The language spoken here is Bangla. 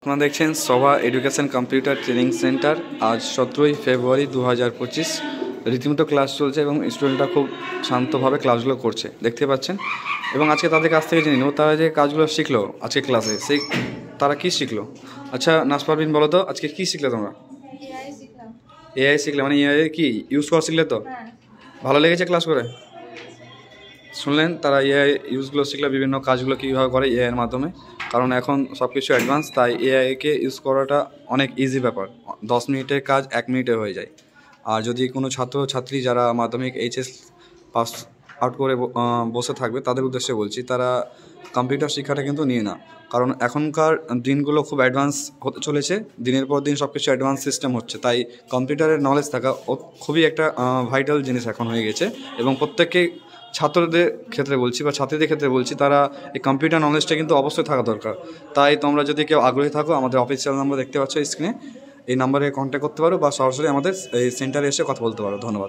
আপনারা দেখছেন সভা এডুকেশন কম্পিউটার ট্রেনিং সেন্টার। আজ 17ই ফেব্রুয়ারি 2025 রীতিমতো ক্লাস চলছে এবং স্টুডেন্টরা খুব শান্তভাবে ক্লাসগুলো করছে দেখতে পাচ্ছেন। এবং আজকে তাদের কাছ থেকে জেনে নেব তারা যে কাজগুলো শিখলো আজকে ক্লাসে তারা কি শিখলো। আচ্ছা নাসপারবিন বলো তো আজকে কি শিখলে তোমরা? এআই শিখলে, মানে এআই কি ইউজ করা শিখলে তো? ভালো লেগেছে ক্লাস করে? শুনলেন তারা এআই ইউজগুলো শিখলে বিভিন্ন কাজগুলো কীভাবে করে এআইয়ের মাধ্যমে, কারণ এখন সব কিছু অ্যাডভান্স, তাই এআইকে ইউজ করাটা অনেক ইজি ব্যাপার। 10 মিনিটের কাজ 1 মিনিটে হয়ে যায়। আর যদি কোনো ছাত্রছাত্রী যারা মাধ্যমিক এইচএস পাস আউট করে বসে থাকবে তাদের উদ্দেশ্যে বলছি, তারা কম্পিউটার শিক্ষাটা কিন্তু নিয়ে না, কারণ এখনকার দিনগুলো খুব অ্যাডভান্স হতে চলেছে। দিনের পর দিন সব কিছু অ্যাডভান্স সিস্টেম হচ্ছে, তাই কম্পিউটারের নলেজ থাকা খুবই একটা ভাইটাল জিনিস এখন হয়ে গেছে। এবং প্রত্যেককে ছাত্রদের ক্ষেত্রে বলছি বা ছাত্রীদের ক্ষেত্রে বলছি, তারা এই কম্পিউটার নলেজটা কিন্তু অবশ্যই থাকা দরকার। তাই তোমরা যদি কেউ আগ্রহী থাকো, আমাদের অফিসিয়াল নাম্বার দেখতে পাচ্ছ স্ক্রিনে, এই নাম্বারে কন্ট্যাক্ট করতে পারো বা সরাসরি আমাদের এই সেন্টারে এসে কথা বলতে পারো। ধন্যবাদ।